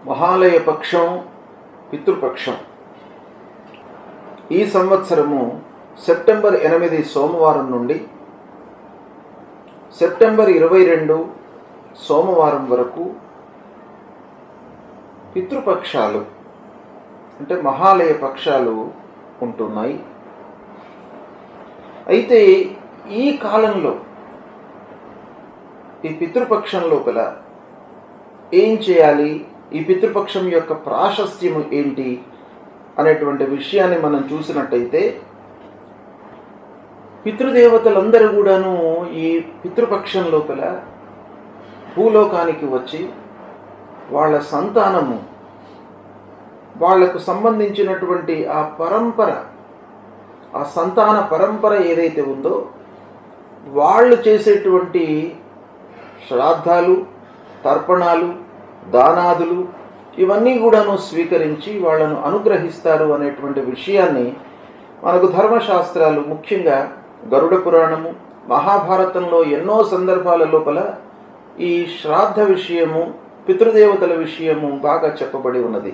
మహాలయ పక్షం, పితృపక్షం. ఈ సంవత్సరము సెప్టెంబర్ 8 సోమవారం నుండి సెప్టెంబర్ 22 సోమవారం వరకు పితృపక్షాలు అంటే మహాలయ పక్షాలు ఉంటున్నాయి. అయితే ఈ కాలంలో ఈ పితృపక్షం లోపల ఏం చేయాలి, ఈ పితృపక్షం యొక్క ప్రాశస్త్యము ఏంటి అనేటువంటి విషయాన్ని మనం చూసినట్టయితే, పితృదేవతలందరూ కూడాను ఈ పితృపక్షం లోపల భూలోకానికి వచ్చి వాళ్ళ సంతానము, వాళ్లకు సంబంధించినటువంటి ఆ పరంపర, ఆ సంతాన పరంపర ఏదైతే ఉందో వాళ్ళు చేసేటువంటి శ్రాద్ధాలు, తర్పణాలు, దానాదులు ఇవన్నీ కూడాను స్వీకరించి వాళ్ళను అనుగ్రహిస్తారు అనేటువంటి విషయాన్ని మనకు ధర్మశాస్త్రాలు, ముఖ్యంగా గరుడ పురాణము, మహాభారతంలో ఎన్నో సందర్భాల లోపల ఈ శ్రాద్ధ విషయము, పితృదేవతల విషయము బాగా చెప్పబడి ఉన్నది.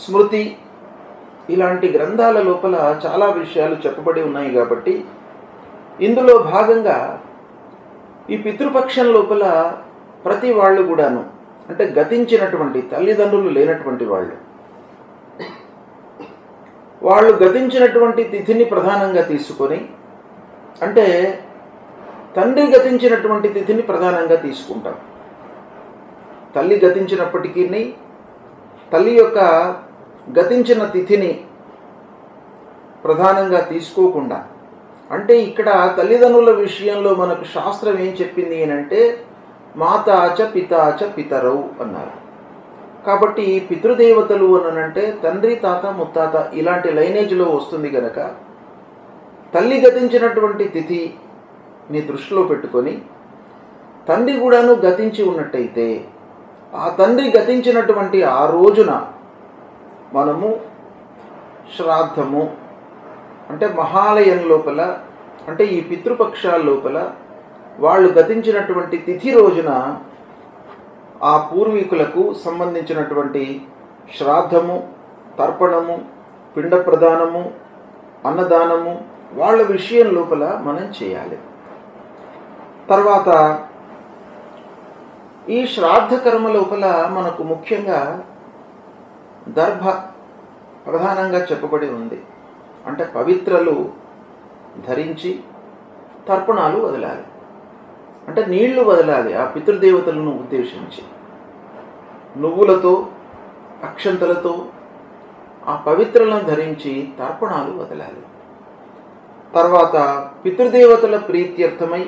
స్మృతి ఇలాంటి గ్రంథాల లోపల చాలా విషయాలు చెప్పబడి ఉన్నాయి. కాబట్టి ఇందులో భాగంగా ఈ పితృపక్షం లోపల ప్రతి వాళ్ళు కూడాను, అంటే గతించినటువంటి తల్లిదండ్రులు లేనటువంటి వాళ్ళు గతించినటువంటి తిథిని ప్రధానంగా తీసుకొని, అంటే తండ్రి గతించినటువంటి తిథిని ప్రధానంగా తీసుకుంటాం. తల్లి గతించినప్పటికీ తల్లి యొక్క గతించిన తిథిని ప్రధానంగా తీసుకోకుండా, అంటే ఇక్కడ తల్లిదండ్రుల విషయంలో మనకు శాస్త్రం ఏం చెప్పింది అంటే మాతాచ పితాచ పితరౌ అన్నారు. కాబట్టి పితృదేవతలు అనంటే తండ్రి, తాత, ముత్తాత ఇలాంటి లైనేజ్లో వస్తుంది కనుక తల్లి గతించినటువంటి తిథిని దృష్టిలో పెట్టుకొని తండ్రి కూడాను గతించి ఉన్నట్టయితే ఆ తండ్రి గతించినటువంటి ఆ రోజున మనము శ్రాద్ధము అంటే మహాలయం లోపల, అంటే ఈ పితృపక్షాల లోపల వాళ్ళు గతించినటువంటి తిథి రోజున ఆ పూర్వీకులకు సంబంధించినటువంటి శ్రాద్ధము, తర్పణము, పిండ ప్రదానము, అన్నదానము వాళ్ళ విషయం లోపల మనం చేయాలి. తర్వాత ఈ శ్రాద్ధ కర్మ లోపల మనకు ముఖ్యంగా దర్భ ప్రధానంగా చెప్పబడి ఉంది. అంటే పవిత్రలు ధరించి తర్పణాలు వదలాలి, అంటే నీళ్లు వదలాలి. ఆ పితృదేవతలను ఉద్దేశించి నువ్వులతో, అక్షంతలతో ఆ పవిత్రలను ధరించి తర్పణాలు వదలాలి. తర్వాత పితృదేవతల ప్రీత్యర్థమై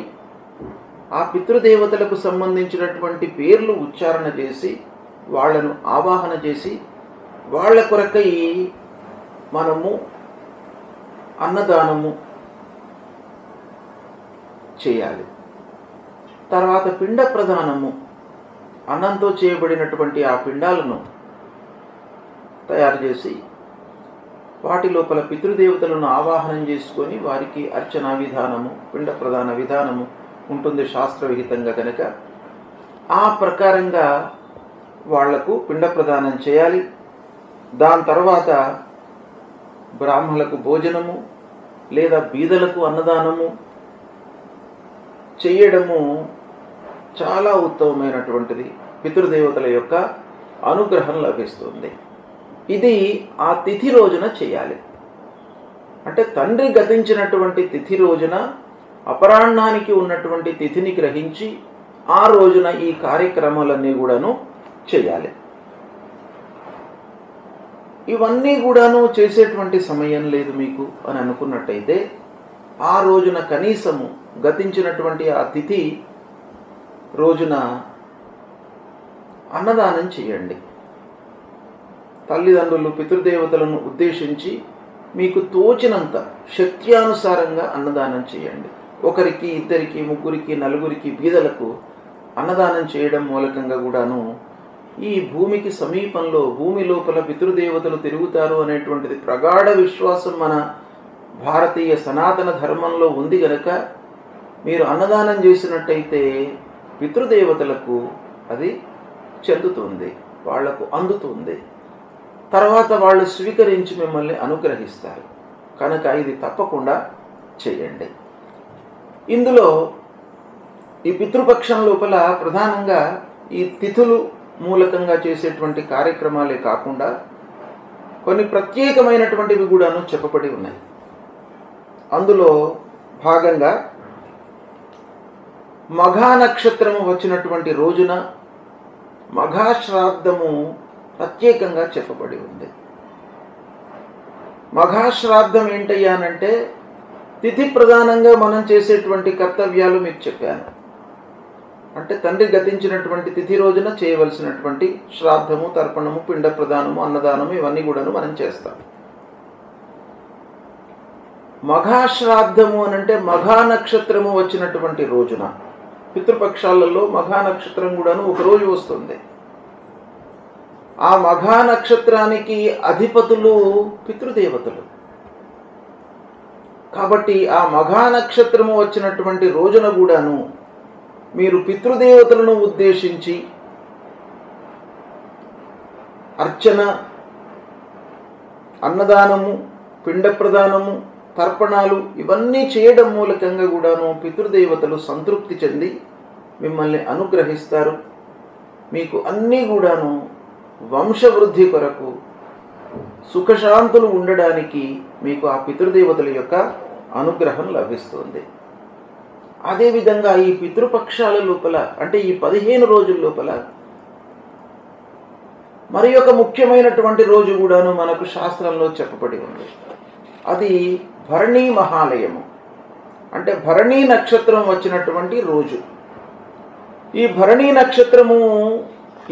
ఆ పితృదేవతలకు సంబంధించినటువంటి పేర్లు ఉచ్చారణ చేసి వాళ్లను ఆవాహన చేసి వాళ్ళ కొరకై మనము అన్నదానము చేయాలి. తర్వాత పిండ ప్రదానము, అన్నంతో చేయబడినటువంటి ఆ పిండాలను తయారు చేసి వాటి లోపల పితృదేవతలను ఆవాహనం చేసుకొని వారికి అర్చనా విధానము, పిండ ప్రదాన విధానము ఉంటుంది శాస్త్రవిహితంగా కనుక ఆ ప్రకారంగా వాళ్లకు పిండ ప్రదానం చేయాలి. దాని తర్వాత బ్రాహ్మణులకు భోజనము లేదా బీదలకు అన్నదానము చేయడము చాలా ఉత్తమమైనటువంటిది. పితృదేవతల యొక్క అనుగ్రహం లభిస్తుంది. ఇది ఆ తిథి రోజున చేయాలి. అంటే తండ్రి గతించినటువంటి తిథి రోజున అపరాహ్నానికి ఉన్నటువంటి తిథిని గ్రహించి ఆ రోజున ఈ కార్యక్రమాలన్నీ కూడాను చేయాలి. ఇవన్నీ కూడాను చేసేటువంటి సమయం లేదు మీకు అని అనుకున్నట్టయితే ఆ రోజున కనీసము గతించినటువంటి ఆ తిథి రోజున అన్నదానం చేయండి. తల్లిదండ్రులు పితృదేవతలను ఉద్దేశించి మీకు తోచినంత శక్త్యానుసారంగా అన్నదానం చేయండి. ఒకరికి, ఇద్దరికి, ముగ్గురికి, నలుగురికి బీదలకు అన్నదానం చేయడం మూలకంగా కూడాను ఈ భూమికి సమీపంలో, భూమి లోపల పితృదేవతలు తిరుగుతారు అనేటువంటిది ప్రగాఢ విశ్వాసం మన భారతీయ సనాతన ధర్మంలో ఉంది గనక మీరు అన్నదానం చేసినట్టయితే పితృదేవతలకు అది చెందుతుంది. వాళ్లకు అందుతుంది. తర్వాత వాళ్ళు స్వీకరించి మిమ్మల్ని అనుగ్రహిస్తారు. కనుక ఇది తప్పకుండా చేయండి. ఇందులో ఈ పితృపక్షం లోపల ప్రధానంగా ఈ తిథులు మూలకంగా చేసేటువంటి కార్యక్రమాలే కాకుండా కొన్ని ప్రత్యేకమైనటువంటివి కూడాను చెప్పబడి ఉన్నాయి. అందులో భాగంగా మఘా నక్షత్రము వచ్చినటువంటి రోజున మఘాశ్రాద్ధము ప్రత్యేకంగా చెప్పబడి ఉంది. మఘాశ్రాద్ధం ఏంటయ్యానంటే తిథి ప్రధానంగా మనం చేసేటువంటి కర్తవ్యాలు మీకు చెప్పాను. అంటే తండ్రి గతించినటువంటి తిథి రోజున చేయవలసినటువంటి శ్రాద్ధము, తర్పణము, పిండ ప్రదానము, అన్నదానము ఇవన్నీ కూడాను మనం చేస్తాం. మఘాశ్రాద్ధము అనంటే మఘా నక్షత్రము వచ్చినటువంటి రోజున, పితృపక్షాలలో మఘా నక్షత్రం కూడాను ఒకరోజు వస్తుంది. ఆ మఘా నక్షత్రానికి అధిపతులు పితృదేవతలు. కాబట్టి ఆ మఘా నక్షత్రము వచ్చినటువంటి రోజున కూడాను మీరు పితృదేవతలను ఉద్దేశించి అర్చన, అన్నదానము, పిండ ప్రదానము, తర్పణాలు ఇవన్నీ చేయడం మూలకంగా కూడాను పితృదేవతలు సంతృప్తి చెంది మిమ్మల్ని అనుగ్రహిస్తారు. మీకు అన్నీ కూడాను వంశవృద్ధి కొరకు, సుఖశాంతులు ఉండడానికి మీకు ఆ పితృదేవతల యొక్క అనుగ్రహం లభిస్తుంది. అదేవిధంగా ఈ పితృపక్షాల లోపల అంటే ఈ 15 రోజుల లోపల మరి ఒక ముఖ్యమైనటువంటి రోజు కూడాను మనకు శాస్త్రంలో చెప్పబడి ఉంది. అది భరణీ మహాలయము. అంటే భరణీ నక్షత్రం వచ్చినటువంటి రోజు. ఈ భరణీ నక్షత్రము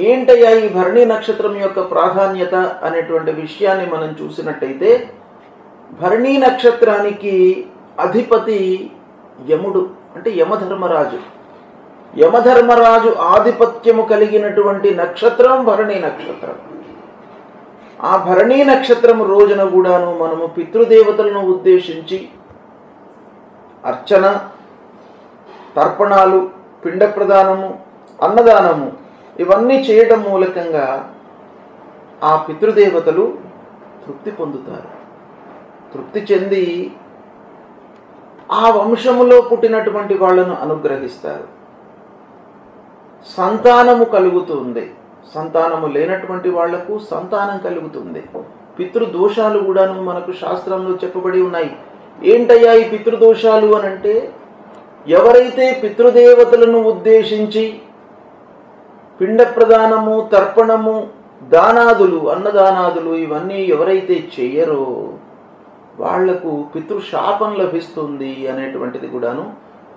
ఏంటయ్యా, ఈ భరణీ నక్షత్రం యొక్క ప్రాధాన్యత అనేటువంటి విషయాన్ని మనం చూసినట్టయితే, భరణీ నక్షత్రానికి అధిపతి యముడు, అంటే యమధర్మరాజు. యమధర్మరాజు ఆధిపత్యము కలిగినటువంటి నక్షత్రం భరణీ నక్షత్రం. ఆ భరణీ నక్షత్రం రోజున కూడాను మనము పితృదేవతలను ఉద్దేశించి అర్చన, తర్పణాలు, పిండ ప్రదానము, అన్నదానము ఇవన్నీ చేయడం మూలకంగా ఆ పితృదేవతలు తృప్తి పొందుతారు. తృప్తి చెంది ఆ వంశములో పుట్టినటువంటి వాళ్ళను అనుగ్రహిస్తారు. సంతానము కలుగుతుంది. సంతానము లేనటువంటి వాళ్లకు సంతానం కలుగుతుంది. పితృదోషాలు కూడాను మనకు శాస్త్రంలో చెప్పబడి ఉన్నాయి. ఏంటయ్యా ఈ పితృదోషాలు అనంటే, ఎవరైతే పితృదేవతలను ఉద్దేశించి పిండ ప్రదానము, తర్పణము, దానాదులు, అన్నదానాదులు ఇవన్నీ ఎవరైతే చెయ్యరో వాళ్లకు పితృశాపం లభిస్తుంది అనేటువంటిది కూడాను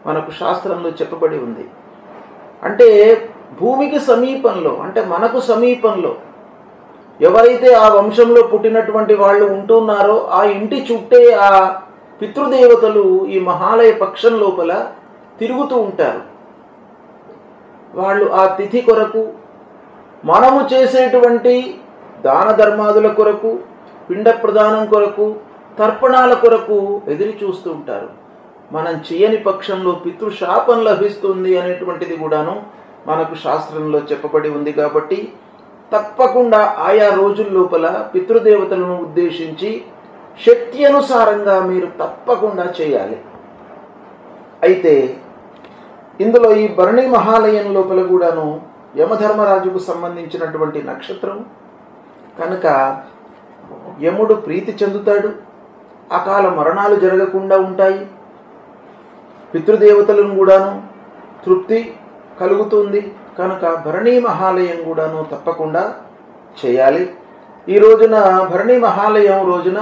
మనకు శాస్త్రంలో చెప్పబడి ఉంది. అంటే భూమికి సమీపంలో, అంటే మనకు సమీపంలో ఎవరైతే ఆ వంశంలో పుట్టినటువంటి వాళ్ళు ఉంటున్నారో ఆ ఇంటి చుట్టే ఆ పితృదేవతలు ఈ మహాలయ పక్షం లోపల తిరుగుతూ ఉంటారు. వాళ్ళు ఆ తిథి కొరకు, మనము చేసేటువంటి దాన ధర్మాదుల కొరకు, పిండ ప్రదానం కొరకు, తర్పణాల కొరకు ఎదురు చూస్తూ ఉంటారు. మనం చేయని పక్షంలో పితృశాపం లభిస్తుంది అనేటువంటిది కూడాను మనకు శాస్త్రంలో చెప్పబడి ఉంది. కాబట్టి తప్పకుండా ఆయా రోజుల లోపల పితృదేవతలను ఉద్దేశించి శక్తి అనుసారంగా మీరు తప్పకుండా చేయాలి. అయితే ఇందులో ఈ భరణీ మహాలయం లోపల కూడాను యమధర్మరాజుకు సంబంధించినటువంటి నక్షత్రం కనుక యముడు ప్రీతి చెందుతాడు. అకాల మరణాలు జరగకుండా ఉంటాయి. పితృదేవతలను కూడాను తృప్తి కలుగుతుంది. కనుక భరణీ మహాలయం కూడాను తప్పకుండా చేయాలి. ఈ రోజున భరణీ మహాలయం రోజున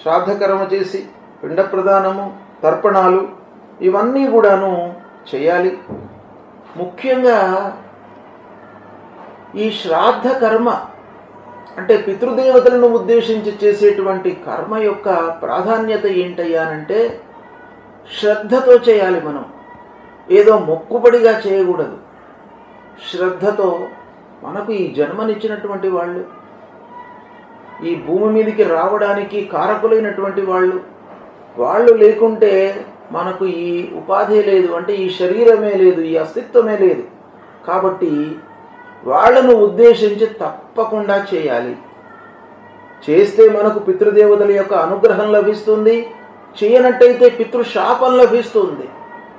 శ్రాద్ధకర్మ చేసి పిండ ప్రదానము, తర్పణాలు ఇవన్నీ కూడాను చేయాలి. ముఖ్యంగా ఈ శ్రాద్ధ కర్మ అంటే పితృదేవతలను ఉద్దేశించి చేసేటువంటి కర్మ యొక్క ప్రాధాన్యత ఏంటయ్యానంటే శ్రద్ధతో చేయాలి. మనం ఏదో మొక్కుబడిగా చేయకూడదు. శ్రద్ధతో మనకు ఈ జన్మనిచ్చినటువంటి వాళ్ళు, ఈ భూమి మీదకి రావడానికి కారకులైనటువంటి వాళ్ళు లేకుంటే మనకు ఈ ఉపాధి లేదు, అంటే ఈ శరీరమే లేదు, ఈ అస్తిత్వమే లేదు. కాబట్టి వాళ్ళను ఉద్దేశించి తప్పకుండా చేయాలి. చేస్తే మనకు పితృదేవతల యొక్క అనుగ్రహం లభిస్తుంది, చేయనట్టయితే పితృశాపం లభిస్తుంది.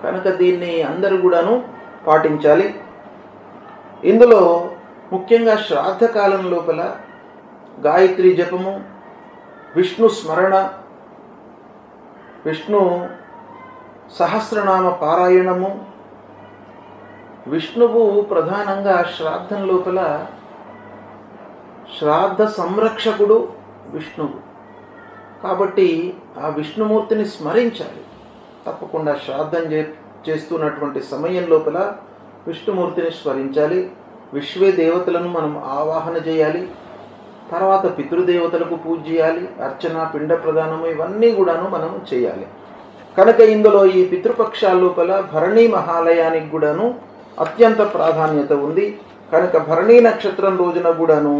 కనుక దీన్ని అందరూ కూడాను పాటించాలి. ఇందులో ముఖ్యంగా శ్రాద్ధ కాలం లోపల గాయత్రి జపము, విష్ణు స్మరణ, విష్ణు సహస్రనామ పారాయణము. విష్ణువు ప్రధానంగా శ్రాద్ధం లోపల శ్రాద్ధ సంరక్షకుడు విష్ణువు కాబట్టి ఆ విష్ణుమూర్తిని స్మరించాలి. తప్పకుండా శ్రాద్ధం చేస్తున్నటువంటి సమయం లోపల విష్ణుమూర్తిని స్మరించాలి. విశ్వే దేవతలను మనం ఆవాహన చేయాలి. తర్వాత పితృదేవతలకు పూజ చేయాలి. అర్చన, పిండ ప్రదానము ఇవన్నీ కూడాను మనం చేయాలి. కనుక ఇందులో ఈ పితృపక్షాల లోపల భరణీ మహాలయానికి కూడాను అత్యంత ప్రాధాన్యత ఉంది. కనుక భరణీ నక్షత్రం రోజున కూడాను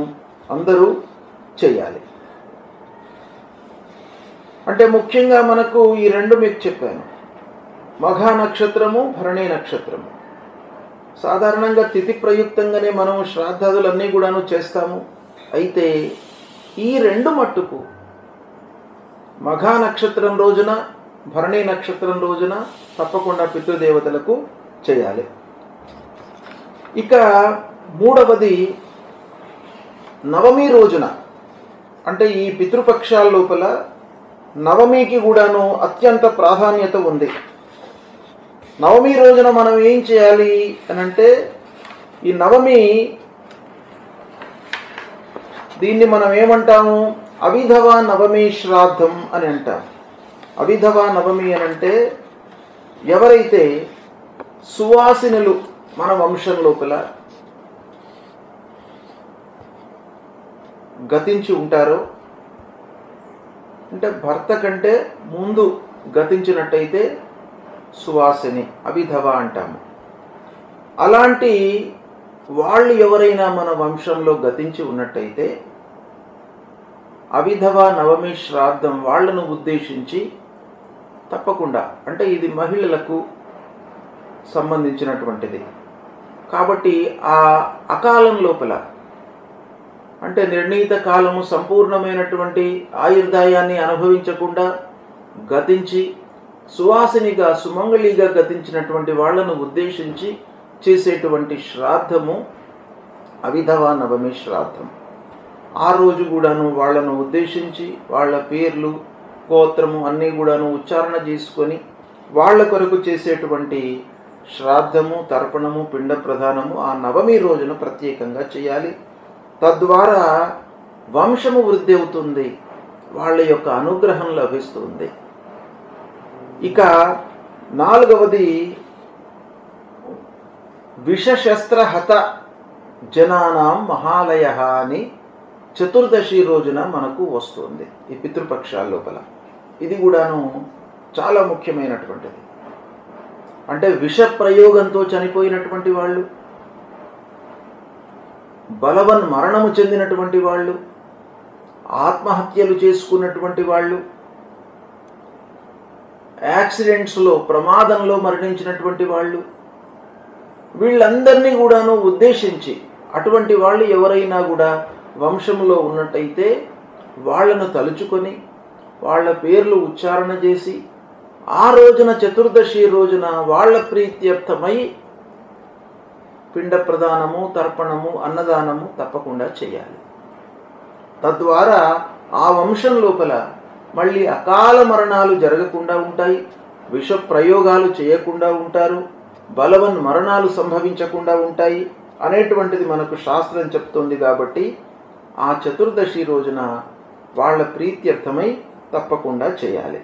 అందరూ చేయాలి. అంటే ముఖ్యంగా మనకు ఈ రెండు మీకు చెప్పాను, మఘా నక్షత్రము, భరణీ నక్షత్రము. సాధారణంగా తిథి ప్రయుక్తంగానే మనం శ్రాద్ధాదులన్నీ కూడాను చేస్తాము. అయితే ఈ రెండు మట్టుకు మఘా నక్షత్రం రోజున, భరణీ నక్షత్రం రోజున తప్పకుండా పితృదేవతలకు చేయాలి. ఇక మూడవది నవమి రోజున, అంటే ఈ పితృపక్షాల లోపల నవమికి కూడాను అత్యంత ప్రాధాన్యత ఉంది. నవమి రోజున మనం ఏం చేయాలి అని అంటే, ఈ నవమి దీన్ని మనం ఏమంటాము, అవిధవ నవమి శ్రాద్ధం అని అంటాం. అవిధవ నవమి అని అంటే ఎవరైతే సువాసినులు మన వంశం లోపల గతించి ఉంటారో, అంటే భర్త కంటే ముందు గతించినట్టయితే సువాసిని, అవిధవ అంటాము. అలాంటి వాళ్ళు ఎవరైనా మన వంశంలో గతించి ఉన్నట్టయితే అవిధవ నవమి శ్రాద్ధం వాళ్ళను ఉద్దేశించి తప్పకుండా, అంటే ఇది మహిళలకు సంబంధించినటువంటిది కాబట్టి ఆ అకాలం లోపల, అంటే నిర్ణీత కాలము సంపూర్ణమైనటువంటి ఆయుర్దాయాన్ని అనుభవించకుండా గతించి సువాసినిగా, సుమంగళిగా గతించినటువంటి వాళ్లను ఉద్దేశించి చేసేటువంటి శ్రాద్ధము అవిధవ నవమి శ్రాద్ధం. ఆ రోజు కూడాను వాళ్లను ఉద్దేశించి వాళ్ళ పేర్లు, గోత్రము అన్నీ కూడాను ఉచ్చారణ చేసుకొని వాళ్ళ కొరకు చేసేటువంటి శ్రాద్ధము, తర్పణము, పిండ ప్రదానము ఆ నవమి రోజున ప్రత్యేకంగా చేయాలి. తద్వారా వంశము వృద్ధి అవుతుంది, వాళ్ళ యొక్క అనుగ్రహం లభిస్తుంది. ఇక నాలుగవది విషశస్త్రహత జనానాం మహాలయ అని చతుర్దశి రోజున మనకు వస్తుంది ఈ పితృపక్షాల లోపల. ఇది కూడాను చాలా ముఖ్యమైనటువంటిది. అంటే విష ప్రయోగంతో చనిపోయినటువంటి వాళ్ళు, బలవన్ మరణము చెందినటువంటి వాళ్ళు, ఆత్మహత్యలు చేసుకున్నటువంటి వాళ్ళు, యాక్సిడెంట్స్లో, ప్రమాదంలో మరణించినటువంటి వాళ్ళు, వీళ్ళందరినీ కూడాను ఉద్దేశించి అటువంటి వాళ్ళు ఎవరైనా కూడా వంశంలో ఉన్నట్టయితే వాళ్ళను తలుచుకొని వాళ్ళ పేర్లు ఉచ్చారణ చేసి ఆ రోజున చతుర్దశి రోజున వాళ్ళ ప్రీత్యర్థమై పిండ ప్రదానము, తర్పణము, అన్నదానము తప్పకుండా చేయాలి. తద్వారా ఆ వంశం లోపల మళ్ళీ అకాల మరణాలు జరగకుండా ఉంటాయి, విష ప్రయోగాలు చేయకుండా ఉంటారు, బలవన్ మరణాలు సంభవించకుండా ఉంటాయి అనేటువంటిది మనకు శాస్త్రం చెప్తోంది. కాబట్టి ఆ చతుర్దశి రోజున వాళ్ళ ప్రీత్యర్థమై తప్పకుండా చేయాలి.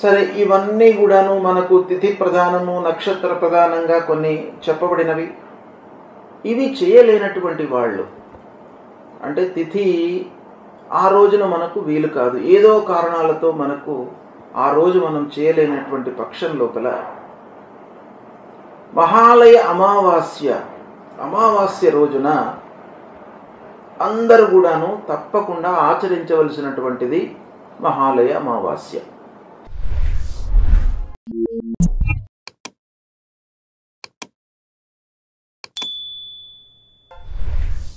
సరే, ఇవన్నీ కూడాను మనకు తిథి ప్రధానము, నక్షత్ర ప్రధానంగా కొన్ని చెప్పబడినవి. ఇవి చేయలేనటువంటి వాళ్ళు, అంటే తిథి ఆ రోజున మనకు వీలు కాదు, ఏదో కారణాలతో మనకు ఆ రోజు మనం చేయలేనటువంటి పక్షం లోపల మహాలయ అమావాస్య రోజున అందరూ కూడాను తప్పకుండా ఆచరించవలసినటువంటిది మహాలయ అమావాస్య.